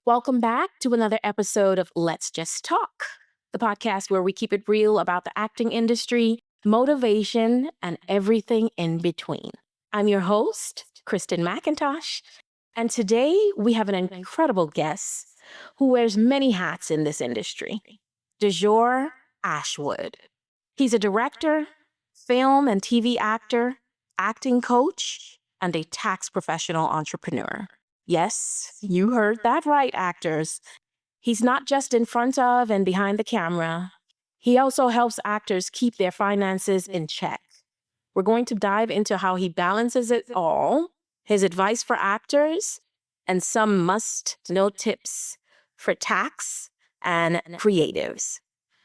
Welcome back to another episode of Let's Just Talk, the podcast where we keep it real about the acting industry, motivation, and everything in between. I'm your host, Kristin McIntosh, and today we have an incredible guest who wears many hats in this industry, Dajour Ashwood. He's a director, film and TV actor, acting coach, and a tax professional entrepreneur. Yes, you heard that right, actors. He's not just in front of and behind the camera. He also helps actors keep their finances in check. We're going to dive into how he balances it all, his advice for actors, and some must know tips for tax and creatives.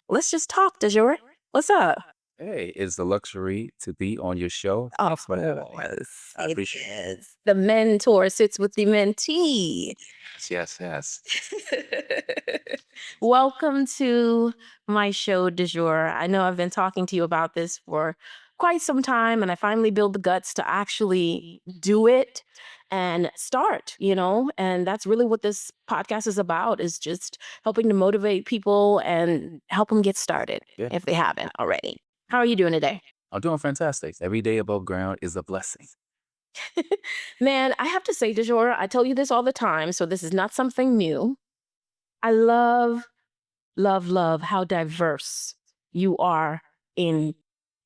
Let's just talk, Dajour. What's up? Hey, it's a luxury to be on your show. Of Whatever. course, I it appreciate is. The mentor sits with the mentee. Yes, yes. Welcome to my show, du jour. I know I've been talking to you about this for quite some time, and I finally built the guts to actually do it and start, and that's really what this podcast is about, is just helping to motivate people and help them get started Yeah. if they haven't already. How are you doing today? I'm doing fantastic. Every day above ground is a blessing. Man, I have to say, du jour, I tell you this all the time, so this is not something new. I love how diverse you are in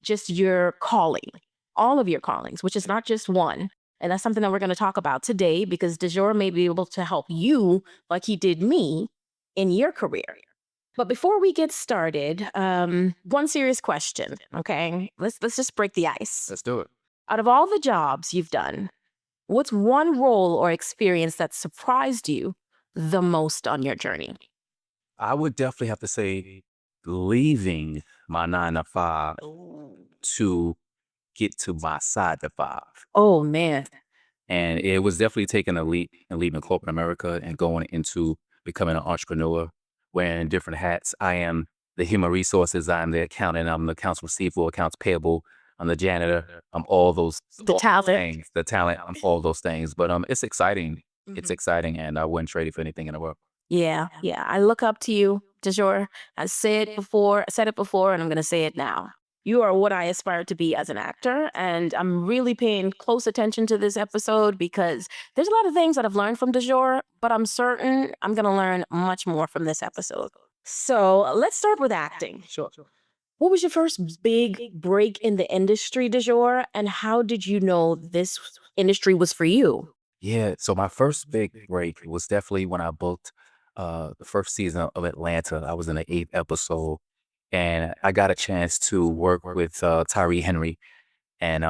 just your calling, all of your callings, which is not just one. And that's something that we're going to talk about today because Dajour may be able to help you like he did me in your career. But before we get started, one serious question, okay? Let's just break the ice. Let's do it. Out of all the jobs you've done, what's one role or experience that surprised you the most on your journey? I would definitely have to say leaving my 9 to 5 to get to my side to 5. Oh, man. And it was definitely taking a leap and leaving corporate America and going into becoming an entrepreneur, wearing different hats. I am the human resources, I'm the accountant, I'm the accounts receivable, accounts payable, I'm the janitor, I'm all those The talent. things, the talent, I'm all those things. But it's exciting. It's Mhm. exciting, and I wouldn't trade it for anything in the world. Yeah. I look up to you, Dajour. I said it before, and I'm going to say it now. You are what I aspire to be as an actor, and I'm really paying close attention to this episode because there's a lot of things that I've learned from Dajour, but I'm certain I'm going to learn much more from this episode. So let's start with acting. Sure. What was your first big break in the industry, Dajour, and how did you know this industry was for you? Yeah. So my first big break was definitely when I booked the first season of Atlanta. I was in the 8th episode, and I got a chance to work with Tyree Henry, and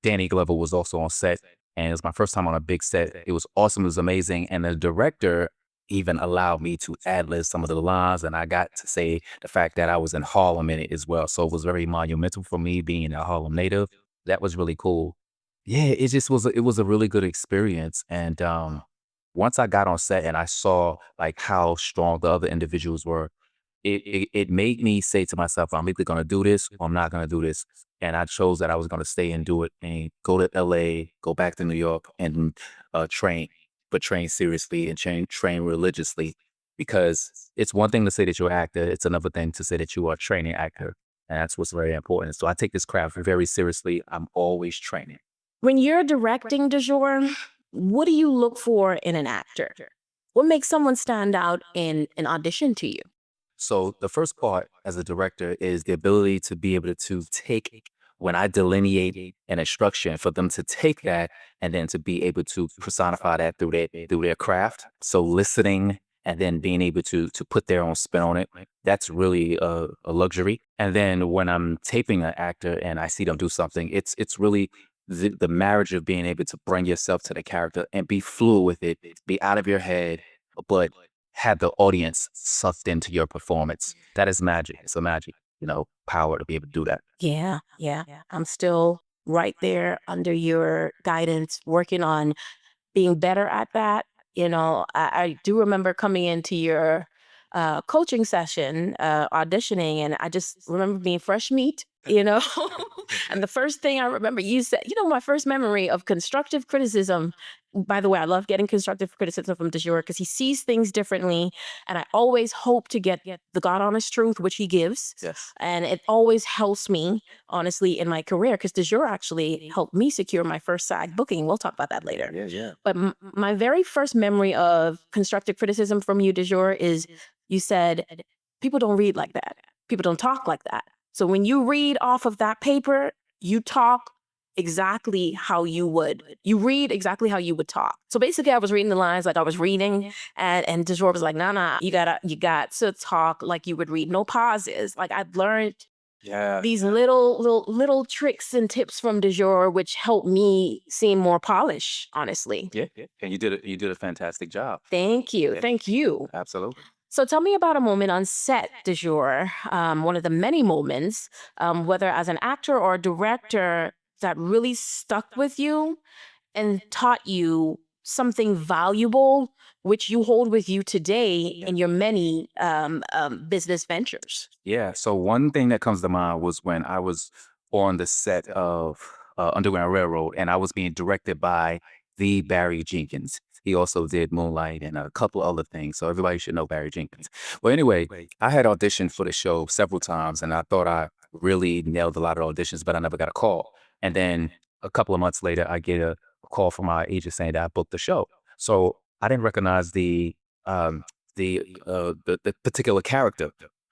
Danny Glover was also on set, and it was my first time on a big set. It was awesome. It was amazing, and the director even allowed me to ad-lib some of the lines, and I got to say the fact that I was in Harlem in it as well. So it was very monumental for me being a Harlem native. That was really cool. Yeah, it just was. It was a really good experience, and once I got on set and I saw like how strong the other individuals were, it made me say to myself, I'm either gonna do this or I'm not gonna do this. And I chose that I was gonna stay and do it and go to LA, go back to New York and train, but train seriously and train religiously. Because it's one thing to say that you're an actor, it's another thing to say that you are a training actor. And that's what's very important. So I take this craft very seriously. I'm always training. When you're directing, Dajour, what do you look for in an actor? What makes someone stand out in an audition to you? So the first part as a director is the ability to be able to take when I delineate an instruction for them to take that and then to be able to personify that through their craft. So listening and then being able to put their own spin on it. That's really a luxury. And then when I'm taping an actor and I see them do something, it's really the marriage of being able to bring yourself to the character and be fluid with it, be out of your head, but have the audience sucked into your performance. That is magic. It's a magic, power to be able to do that. Yeah. I'm still right there under your guidance, working on being better at that. I do remember coming into your coaching session, auditioning, and I just remember being fresh meat. you know? And the first thing I remember you said, my first memory of constructive criticism, by the way, I love getting constructive criticism from Dajour because he sees things differently. And I always hope to get the God honest truth, which he gives. Yes. And it always helps me, honestly, in my career because Dajour actually helped me secure my first SAG booking. We'll talk about that later. Yeah, yeah. But my very first memory of constructive criticism from you, Dajour, is you said, people don't read like that. People don't talk like that. So when you read off of that paper, you talk exactly how you would. You read exactly how you would talk. So basically, I was reading the lines like I was reading, and Dajour was like, "Nah, you got to talk like you would read, no pauses." Like I've learned these little tricks and tips from Dajour, which helped me seem more polished, honestly. Yeah, yeah. And you did a fantastic job. Thank you, Yeah. thank you. Absolutely. So tell me about a moment on set, Dajour, one of the many moments, whether as an actor or a director, that really stuck with you and taught you something valuable, which you hold with you today in your many business ventures. Yeah. So one thing that comes to mind was when I was on the set of Underground Railroad, and I was being directed by the Barry Jenkins. He also did Moonlight and a couple other things. So everybody should know Barry Jenkins. Well, anyway, I had auditioned for the show several times, and I thought I really nailed a lot of auditions, but I never got a call. And then a couple of months later, I get a call from my agent saying that I booked the show. So I didn't recognize the particular character.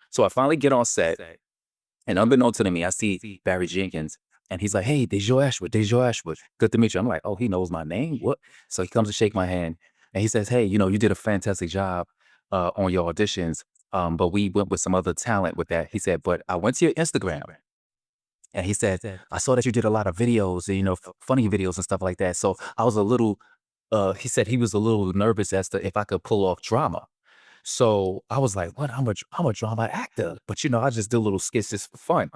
So I finally get on set, and unbeknownst to me, I see Barry Jenkins, and he's like, "Hey, Dajour Ashwood, Dajour Ashwood. Good to meet you." I'm like, "Oh, he knows my name? What?" So he comes to shake my hand, and he says, "Hey, you did a fantastic job on your auditions, but we went with some other talent with that." He said, "But I went to your Instagram, and he said, I saw that you did a lot of videos, and, funny videos and stuff like that. So I was a little." He said he was a little nervous as to if I could pull off drama. So I was like, "What? I'm a drama actor." But I just do little skits just for fun.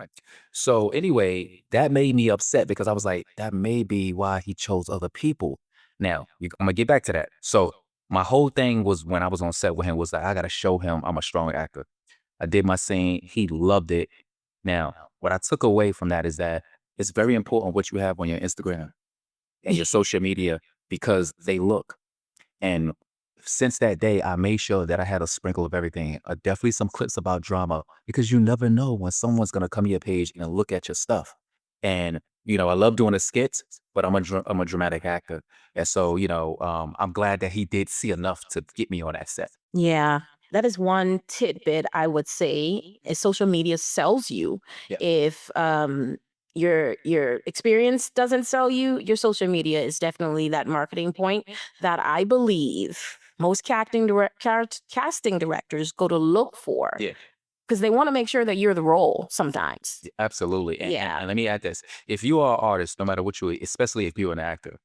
So anyway, that made me upset because I was like, that may be why he chose other people. Now, I'm gonna get back to that. So my whole thing was when I was on set with him was that I gotta show him I'm a strong actor. I did my scene. He loved it. Now, what I took away from that is that it's very important what you have on your Instagram and your social media because they look. And since that day, I made sure that I had a sprinkle of everything. Definitely some clips about drama because you never know when someone's gonna come to your page and look at your stuff. And I love doing the skits, but I'm a dramatic actor, and so I'm glad that he did see enough to get me on that set. Yeah, that is one tidbit I would say is social media sells you. Yeah. If your experience doesn't sell you, your social media is definitely that marketing point that I believe most casting directors go to look for Yeah. because they want to make sure that you're the role sometimes. Absolutely. Yeah. And let me add this: if you are an artist, no matter what you, especially if you're an actor,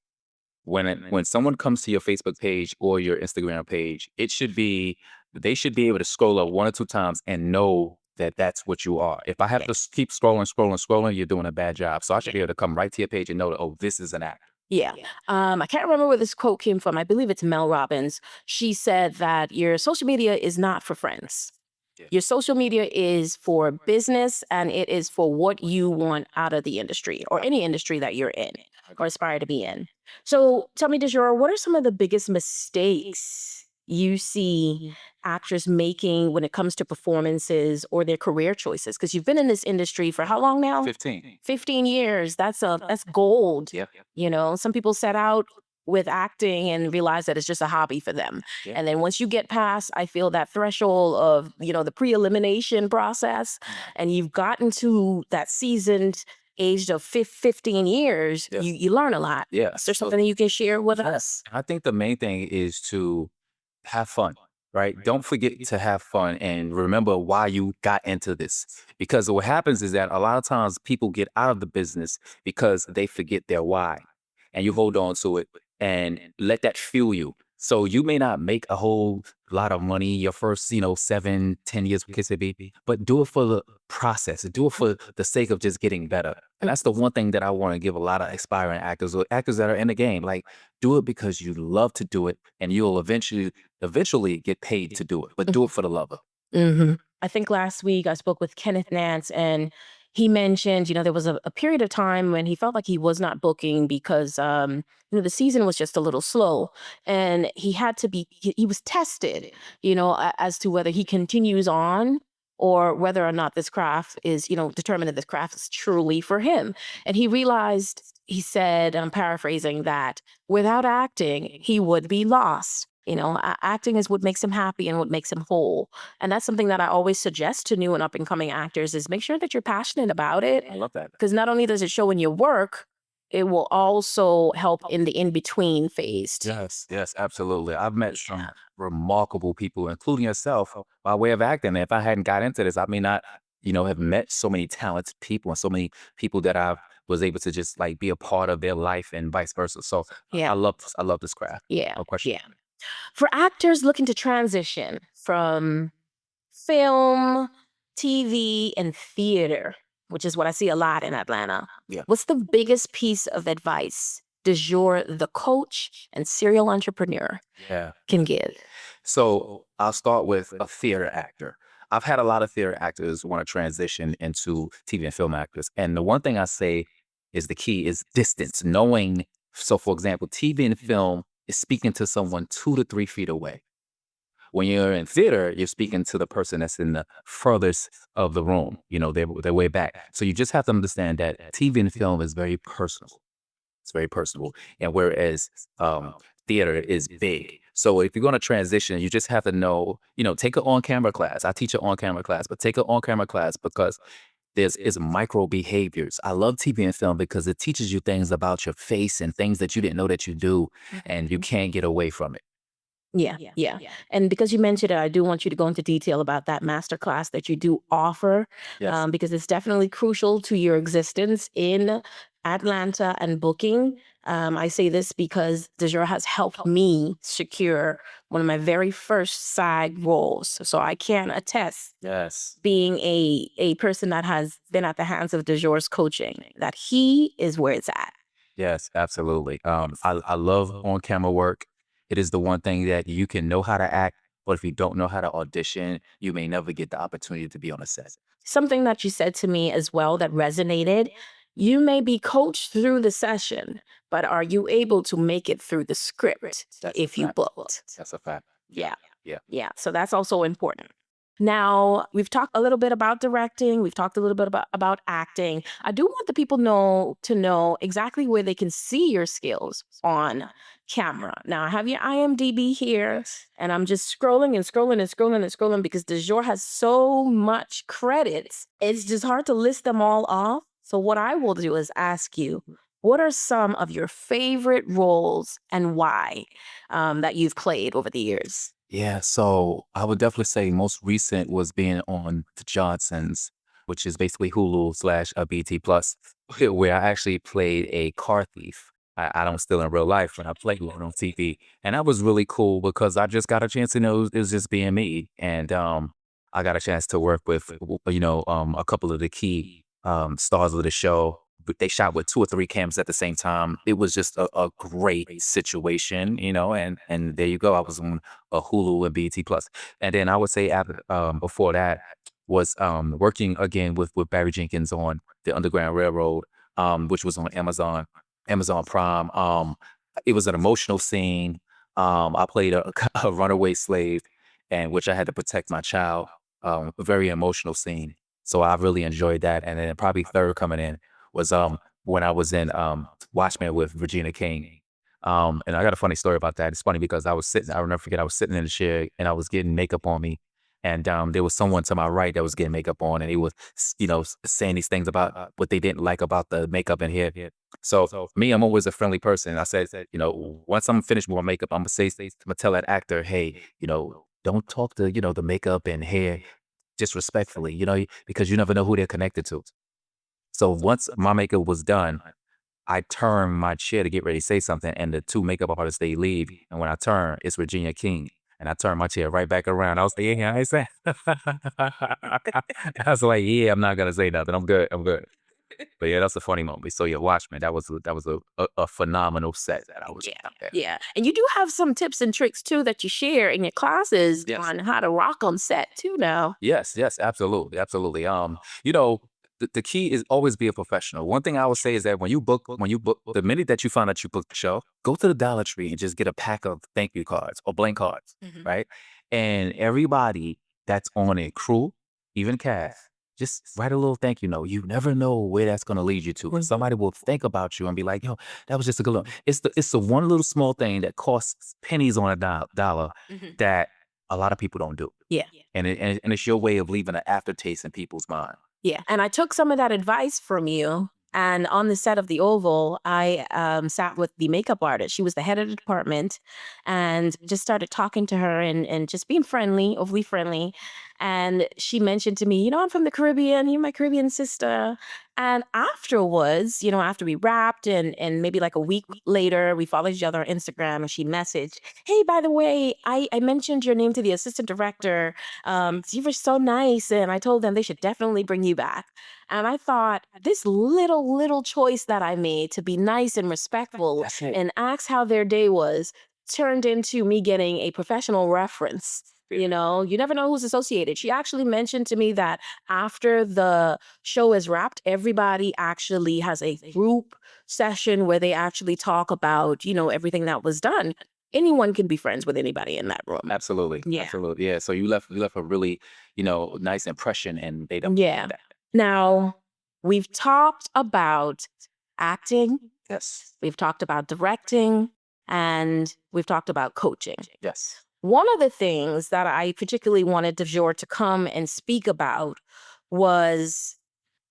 when someone comes to your Facebook page or your Instagram page, they should be able to scroll up one or two times and know that that's what you are. If I have to keep scrolling, you're doing a bad job. So I should be able to come right to your page and know that, oh, this is an actor. Yeah. I can't remember where this quote came from. I believe it's Mel Robbins. She said that your social media is not for friends. Yeah. Your social media is for business and it is for what you want out of the industry or any industry that you're in or aspire to be in. So tell me, Dajour, what are some of the biggest mistakes you see actors making when it comes to performances or their career choices? Because you've been in this industry for how long now? 15. 15 years. That's gold. Yeah. Some people set out with acting and realize that it's just a hobby for them. Yeah. And then once you get past, I feel that threshold of, the pre-elimination process, and you've gotten to that seasoned age of 15 years, Yeah. you learn a lot. Yeah. Is there something that you can share with us? I think the main thing is to have fun, right? Don't forget to have fun and remember why you got into this. Because what happens is that a lot of times people get out of the business because they forget their why. And you hold on to it and let that fuel you. So you may not make a whole lot of money your first, 7, 10 years with KCB, but do it for the process. Do it for the sake of just getting better. And that's the one thing that I want to give a lot of aspiring actors or actors that are in the game. Like, do it because you love to do it, and you'll eventually get paid to do it. But do it for the love of it. I think last week I spoke with Kenneth Nance, and He mentioned, there was a period of time when he felt like he was not booking because, the season was just a little slow, and he had to be. He was tested, as to whether he continues on or whether or not this craft is, determined that this craft is truly for him. And he realized, he said, I'm paraphrasing, that without acting, he would be lost. Acting is what makes him happy and what makes him whole. And that's something that I always suggest to new and up and coming actors is make sure that you're passionate about it. I love that. Because not only does it show in your work, it will also help in the in-between phase too. Yes, yes, absolutely. I've met some Yeah. remarkable people, including yourself, by way of acting. And if I hadn't got into this, I may not, have met so many talented people and so many people that I was able to just like be a part of their life and vice versa. So Yeah. I love this craft. Yeah. No question. Yeah. For actors looking to transition from film, TV, and theater, which is what I see a lot in Atlanta. Yeah. What's the biggest piece of advice Dajour, the coach and serial entrepreneur, Yeah. can give? So I'll start with a theater actor. I've had a lot of theater actors want to transition into TV and film actors. And the one thing I say is the key is distance, knowing. So, for example, TV and film is speaking to someone 2 to 3 feet away. When you're in theater, you're speaking to the person that's in the furthest of the room. They're way back. So you just have to understand that TV and film is very personal. It's very personal. And whereas theater is big. So if you're going to transition, you just have to know, take an on-camera class. I teach an on-camera class, but take an on-camera class because there's is micro behaviors. I love TV and film because it teaches you things about your face and things that you didn't know that you do, and you can't get away from it. Yeah, yeah. And because you mentioned it, I do want you to go into detail about that master class that you do offer, Yes. because it's definitely crucial to your existence in Atlanta and booking. I say this because Dejura has helped me secure one of my very first side roles. So I can attest, Yes. being a person that has been at the hands of Dejura's coaching, that he is where it's at. Yes, absolutely. I love on camera work. It is the one thing that you can know how to act, but if you don't know how to audition, you may never get the opportunity to be on a set. Something that you said to me as well that resonated. You may be coached through the session, but are you able to make it through the script That's a if you fact. booked? That's a fact. Yeah. Yeah. Yeah. So that's also important. Now, we've talked a little bit about directing. We've talked a little bit about acting. I do want the people to know exactly where they can see your skills on camera. Now, I have your IMDb here, and I'm just scrolling and scrolling and scrolling and scrolling because Dejour has so much credits. It's just hard to list them all off. So what I will do is ask you, what are some of your favorite roles and why, that you've played over the years? Yeah, so I would definitely say most recent was being on The Johnsons, which is basically Hulu slash BT Plus, where I actually played a car thief. I don't steal in real life when I play one on TV. And that was really cool because I just got a chance to know it was just being me. And I got a chance to work with, a couple of the key stars of the show. But they shot with 2 or 3 cameras at the same time. It was just a great situation, and there you go. I was on a Hulu and BT Plus. And then I would say after before that was working again with Barry Jenkins on the Underground Railroad, which was on Amazon Prime. It was an emotional scene. I played a runaway slave, and which I had to protect my child. A very emotional scene. So I really enjoyed that. And then probably third coming in was when I was in Watchmen with Regina King. And I got a funny story about that. It's funny because I'll never forget, I was sitting in the chair and I was getting makeup on me. And there was someone to my right that was getting makeup on, and he was, saying these things about what they didn't like about the makeup and hair. So me, I'm always a friendly person. I said, once I'm finished with my makeup, I'm gonna tell that actor, hey, don't talk to, the makeup and hair disrespectfully, because you never know who they're connected to. So once my makeup was done, I turned my chair to get ready to say something, and the 2 makeup artists, they leave. And when I turn, it's Regina King. And I turned my chair right back around. I was like, yeah, I ain't saying. I was like, yeah, I'm not gonna say nothing. I'm good. I'm good. But yeah, that's a funny moment. So yeah, Watchmen, that was a phenomenal set that I was Yeah, out there. yeah. And you do have some tips and tricks too that you share in your classes Yes. on how to rock on set too now. Yes, yes, absolutely, absolutely. You know, the key is always be a professional. One thing I would say is that when you book, the minute that you find out you booked the show, go to the Dollar Tree and just get a pack of thank you cards or blank cards, right? And everybody that's on a crew, even cast, just write a little thank you note. You never know where that's gonna lead you to. Somebody will think about you and be like, "Yo, that was just a good look." It's the one little small thing that costs pennies on a dollar that a lot of people don't do. Yeah. And it's your way of leaving an aftertaste in people's mind. Yeah. And I took some of that advice from you. And on the set of The Oval, I sat with the makeup artist. She was the head of the department, and just started talking to her and just being friendly, overly friendly. And she mentioned to me, I'm from the Caribbean. You're my Caribbean sister. And afterwards, after we wrapped and maybe like a week later, we followed each other on Instagram, and she messaged, "Hey, by the way, I mentioned your name to the assistant director. You were so nice, and I told them they should definitely bring you back." And I thought, this little choice that I made to be nice and respectful That's it. and ask how their day was turned into me getting a professional reference. You never know who's associated. She actually mentioned to me that after the show is wrapped, everybody actually has a group session where they actually talk about, everything that was done. Anyone can be friends with anybody in that room. Absolutely. Yeah. Absolutely. Yeah. So you left a really, nice impression, and they don't Yeah. do that. Now, we've talked about acting, Yes. we've talked about directing, and we've talked about coaching. Yes. One of the things that I particularly wanted Dajour to come and speak about was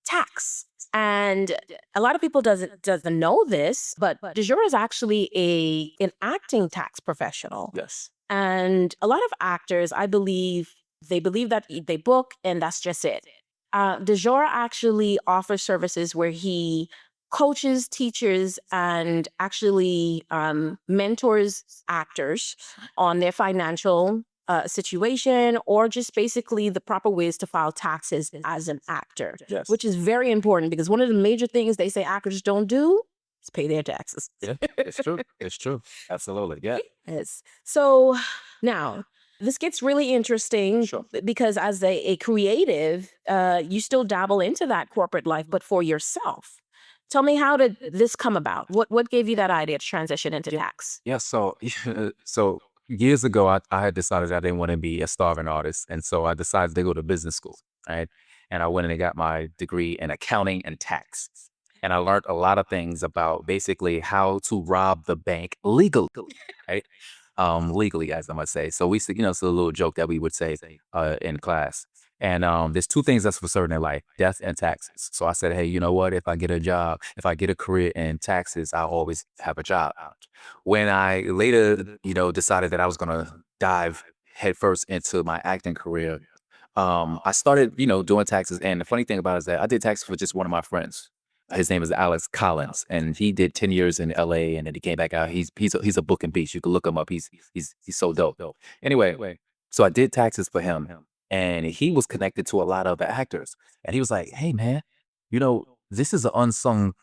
tax. And a lot of people doesn't know this, but Dajour is actually an acting tax professional. Yes. And a lot of actors, I believe, they believe that they book and that's just it. Dajour actually offers services where he coaches, teachers, and actually mentors actors on their financial situation, or just basically the proper ways to file taxes as an actor, Yes. which is very important because one of the major things they say actors don't do is pay their taxes. Yeah. It's true. It's true. Absolutely. Yeah. Yes. So now this gets really interesting Sure. because as a creative, you still dabble into that corporate life, but for yourself. Tell me, how did this come about? What gave you that idea to transition into tax? Yeah. So, so years ago, I had decided I didn't want to be a starving artist. And so I decided to go to business school. Right. And I went and got my degree in accounting and tax. And I learned a lot of things about basically how to rob the bank legally. Right. Legally, as I must say. So we said, it's a little joke that we would say in class. And there's two things that's for certain in life: death and taxes. So I said, hey, you know what? If I get a job, if I get a career in taxes, I'll always have a job. When I later, decided that I was gonna dive headfirst into my acting career, I started, doing taxes. And the funny thing about it is that I did taxes for just one of my friends. His name is Alex Collins, and he did 10 years in LA, and then he came back out. He's a book and beast. You can look him up. He's so dope. Anyway, so I did taxes for him, and he was connected to a lot of actors. And he was like, "Hey man, this is an unsung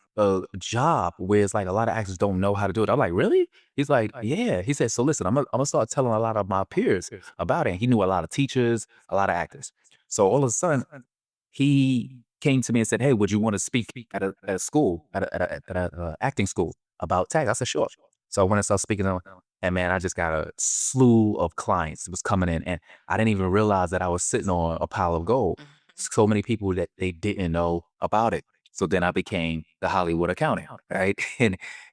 job where it's like a lot of actors don't know how to do it." I'm like, "Really?" He's like, "Yeah." He said, "So listen, I'm gonna start telling a lot of my peers about it." And he knew a lot of teachers, a lot of actors. So all of a sudden, he came to me and said, "Hey, would you want to speak at a school, at a acting school about tag?" I said, "Sure." So I went and started speaking to him, and man, I just got a slew of clients that was coming in, and I didn't even realize that I was sitting on a pile of gold. So many people that they didn't know about it. So then I became the Hollywood accountant, right?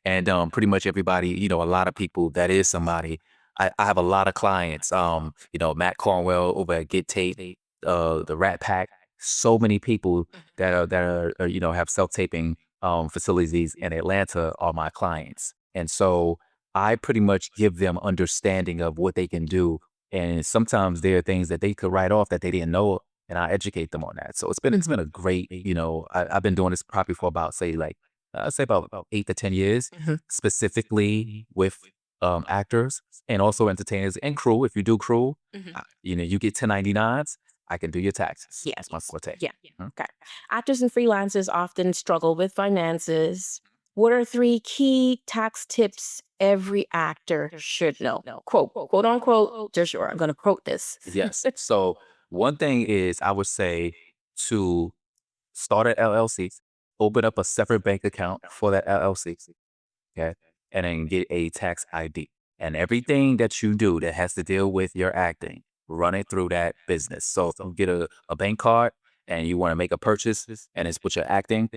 And pretty much everybody, a lot of people that is somebody. I have a lot of clients. Matt Cornwell over at Get Tape, the Rat Pack. So many people that are have self-taping facilities in Atlanta are my clients. And so I pretty much give them understanding of what they can do. And sometimes there are things that they could write off that they didn't know, and I educate them on that. So it's been a great, I've been doing this probably for about say like I'd say about 8 to 10 years, specifically with actors and also entertainers and crew. If you do crew, you get 1099s. I can do your taxes. Yeah. That's my forte. Yeah. Okay. Actors and freelancers often struggle with finances. What are three key tax tips every actor should know? Quote unquote, just sure. I'm going to quote this. Yes. So one thing is I would say to start an LLC, open up a separate bank account for that LLC, okay, and then get a tax ID. And everything that you do that has to deal with your acting, run it through that business. So if you get a bank card and you want to make a purchase and it's with your acting,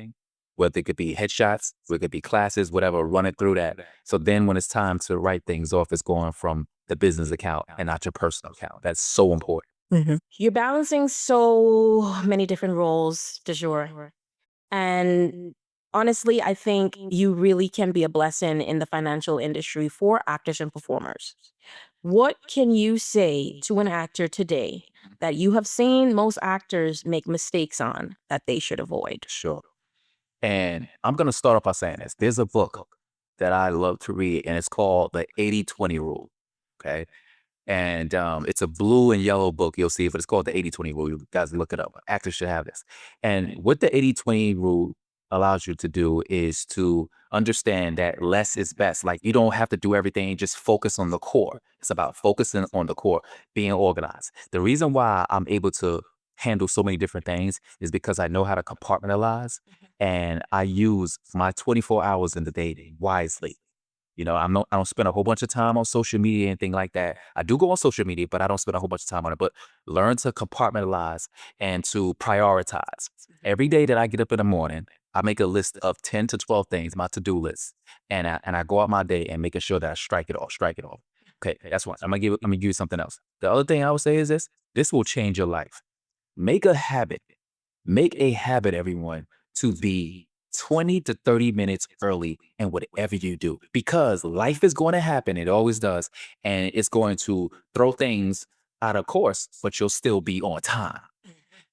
whether it could be headshots, whether it could be classes, whatever, run it through that. So then when it's time to write things off, it's going from the business account and not your personal account. That's so important. You're balancing so many different roles, Dajour. And honestly, I think you really can be a blessing in the financial industry for actors and performers. What can you say to an actor today that you have seen most actors make mistakes on that they should avoid? Sure. And I'm going to start off by saying this. There's a book that I love to read, and it's called The 80-20 Rule. Okay. And it's a blue and yellow book. You'll see it, but it's called the 80-20 Rule. You guys look it up. Actors should have this. And what the 80-20 Rule allows you to do is to understand that less is best. Like, you don't have to do everything, just focus on the core. It's about focusing on the core, being organized. The reason why I'm able to handle so many different things is because I know how to compartmentalize, and I use my 24 hours in the day wisely. You know, I don't spend a whole bunch of time on social media, anything like that. I do go on social media, but I don't spend a whole bunch of time on it. But learn to compartmentalize and to prioritize. Every day that I get up in the morning, I make a list of 10 to 12 things, my to-do list. And I go out my day and making sure that I strike it off, strike it off. Okay, that's one. I'm gonna give you something else. The other thing I would say is this will change your life. Make a habit. Make a habit, everyone, to be 20 to 30 minutes early in whatever you do, because life is going to happen. It always does. And it's going to throw things out of course, but you'll still be on time.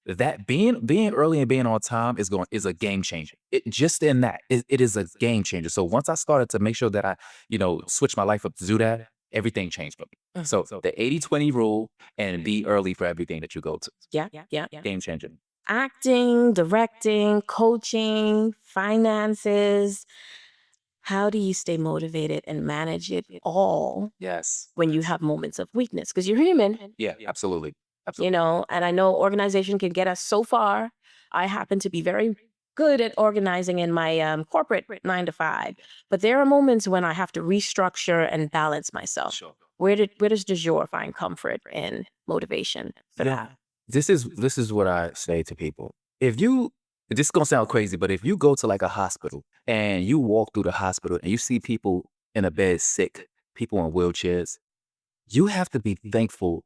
That being early and being on time is a game changer. Just in that, it is a game changer. So once I started to make sure that I, switch my life up to do that, everything changed for me. So the 80-20 rule, and be early for everything that you go to. Yeah. Game changer. Acting, directing, coaching, finances. How do you stay motivated and manage it all Yes. when you have moments of weakness? Because you're human, Yeah, absolutely. and I know organization can get us so far. I happen to be very good at organizing in my corporate 9 to 5, but there are moments when I have to restructure and balance myself. Sure. Where does Dajour find comfort and motivation for that? This is what I say to people. If you This is gonna sound crazy, but if you go to like a hospital and you walk through the hospital and you see people in a bed sick, people in wheelchairs, you have to be thankful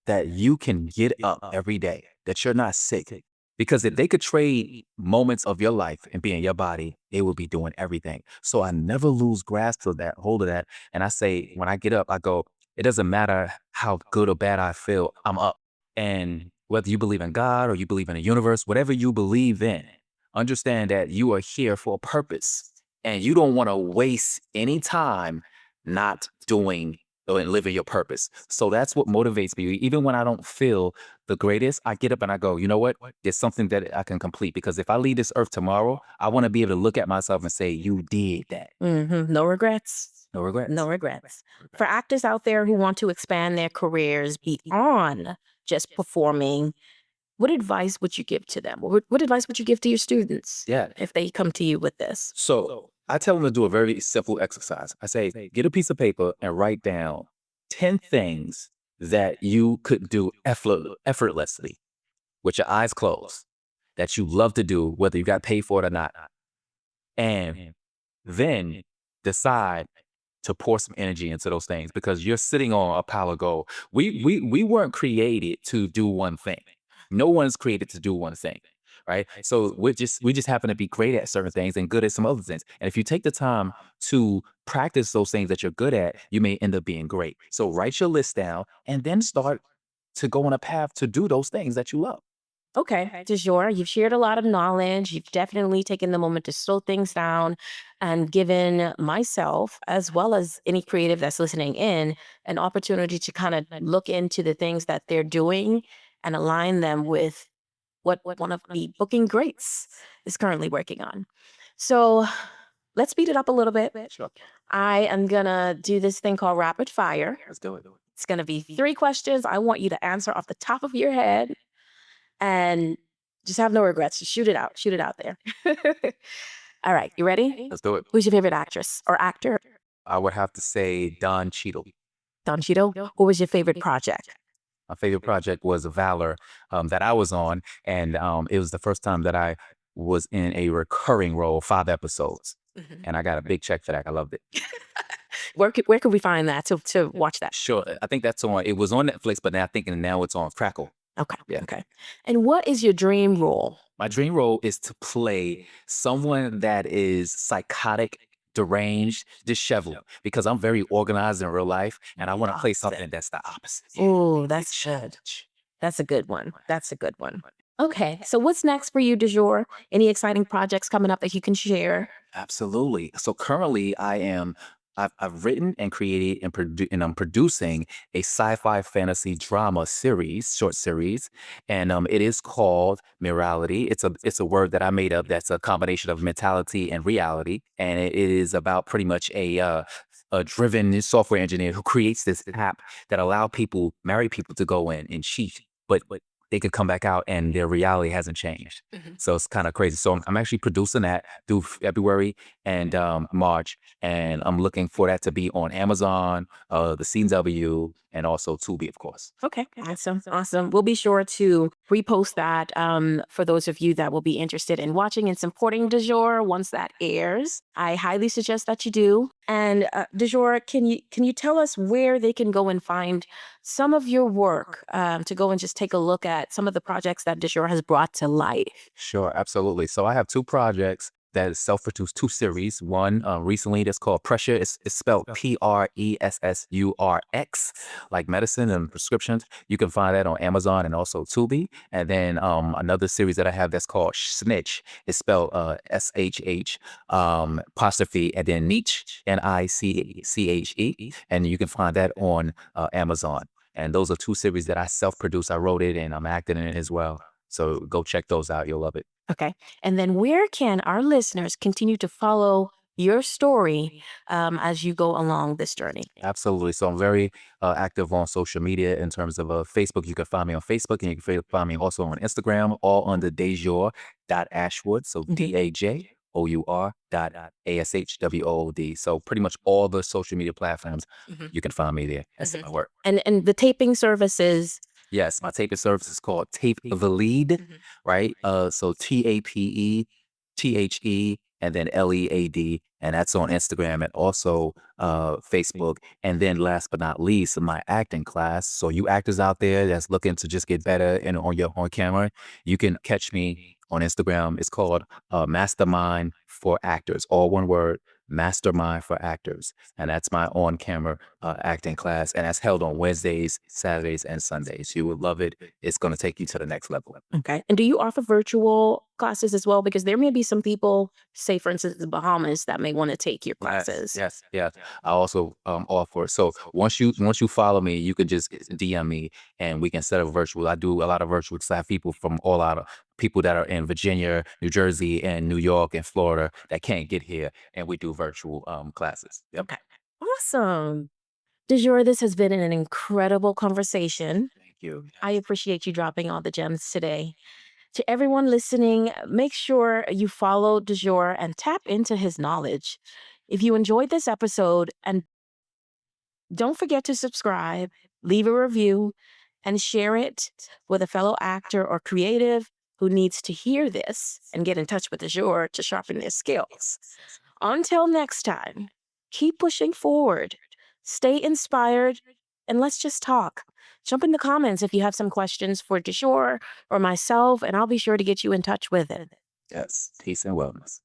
that you can get up every day, that you're not sick. Because if they could trade moments of your life and be in your body, they would be doing everything. So I never lose grasp of that, hold of that. And I say, when I get up, I go, it doesn't matter how good or bad I feel, I'm up. And whether you believe in God or you believe in the universe, whatever you believe in, understand that you are here for a purpose. And you don't want to waste any time not doing and living your purpose. So that's what motivates me. Even when I don't feel the greatest, I get up and I go, you know what? There's something that I can complete. Because if I leave this earth tomorrow, I want to be able to look at myself and say, you did that. No regrets. No regrets. No regrets. For actors out there who want to expand their careers beyond just performing, what advice would you give to them? What advice would you give to your students if they come to you with this? So I tell them to do a very simple exercise. I say, get a piece of paper and write down 10 things that you could do effortlessly with your eyes closed, that you love to do, whether you got paid for it or not. And then decide to pour some energy into those things, because you're sitting on a pile of gold. We weren't created to do one thing. No one's created to do one thing, right? So we just happen to be great at certain things and good at some other things. And if you take the time to practice those things that you're good at, you may end up being great. So write your list down and then start to go on a path to do those things that you love. Okay, Dajour, you've shared a lot of knowledge. You've definitely taken the moment to slow things down and given myself, as well as any creative that's listening in, an opportunity to kind of look into the things that they're doing and align them with what one of the booking greats is currently working on. So let's speed it up a little bit. Sure. I am gonna do this thing called rapid fire. Let's do it. It's gonna be 3 questions. I want you to answer off the top of your head. And Just have no regrets. Just shoot it out. Shoot it out there. All right, you ready? Let's do it. Who's your favorite actress or actor? I would have to say Don Cheadle. Don Cheadle. What was your favorite project? My favorite project was Valor that I was on, and it was the first time that I was in a recurring role, 5 episodes, and I got a big check for that. I loved it. Where could we find that to watch that? Sure, I think that's on. It was on Netflix, but now I think now it's on Crackle. Okay. Yeah. Okay. And what is your dream role? My dream role is to play someone that is psychotic, deranged, disheveled, because I'm very organized in real life, and I want to play something that's the opposite. Oh, that's good. That's a good one. That's a good one. Okay. So what's next for you, Dajour? Any exciting projects coming up that you can share? Absolutely. So currently, I've written and created and I'm producing a sci-fi fantasy drama series, short series, and it is called Mirality. It's a word that I made up that's a combination of mentality and reality, and it is about pretty much a driven software engineer who creates this app that allow people, married people, to go in and cheat, but they could come back out and their reality hasn't changed. So it's kind of crazy. So I'm actually producing that through February and March, and I'm looking for that to be on Amazon, the CW, and also Tubi, of course. Okay. Awesome. Awesome. We'll be sure to repost that for those of you that will be interested in watching and supporting Dajour once that airs. I highly suggest that you do. And Dajour, can you tell us where they can go and find some of your work to go and just take a look at some of the projects that Dajour has brought to life? Sure, absolutely. So I have 2 projects that is self-produced, 2 series. One recently that's called Pressure. It's spelled Pressurx, like medicine and prescriptions. You can find that on Amazon and also Tubi. And then another series that I have that's called Snitch. It's spelled SHH apostrophe and then Niche, NICCHE. And you can find that on Amazon. And those are 2 series that I self-produced. I wrote it and I'm acting in it as well. So go check those out. You'll love it. Okay. And then where can our listeners continue to follow your story as you go along this journey? Absolutely. So I'm very active on social media in terms of Facebook. You can find me on Facebook, and you can find me also on Instagram, all under Dajour.Ashwood. So DAJOUR.ASHWOOD. So pretty much all the social media platforms, you can find me there. That's my work. And the taping services. Yes, my taping service is called Tape the Lead, right? So TAPETHE and then LEAD, and that's on Instagram and also Facebook. And then last but not least, my acting class. So you actors out there that's looking to just get better and on camera, you can catch me on Instagram. It's called Mastermind for Actors, all one word. Mastermind for Actors, and that's my on-camera acting class, and that's held on Wednesdays, Saturdays, and Sundays. You would love it. It's going to take you to the next level. Okay. And do you offer virtual classes as well? Because there may be some people, say for instance, the Bahamas, that may want to take your classes. Yes. I also offer. So once you follow me, you can just DM me, and we can set up virtual. I do a lot of virtual because I have people from all out of people that are in Virginia, New Jersey, and New York, and Florida that can't get here, and we do virtual classes. Yep. Okay. Awesome. Dajour, this has been an incredible conversation. Thank you. I appreciate you dropping all the gems today. To everyone listening, make sure you follow Dajour and tap into his knowledge. If you enjoyed this episode, and don't forget to subscribe, leave a review, and share it with a fellow actor or creative who needs to hear this and get in touch with Dajour to sharpen their skills. Until next time, keep pushing forward, stay inspired, and let's just talk. Jump in the comments if you have some questions for Dajour or myself, and I'll be sure to get you in touch with it. Yes. Peace and wellness.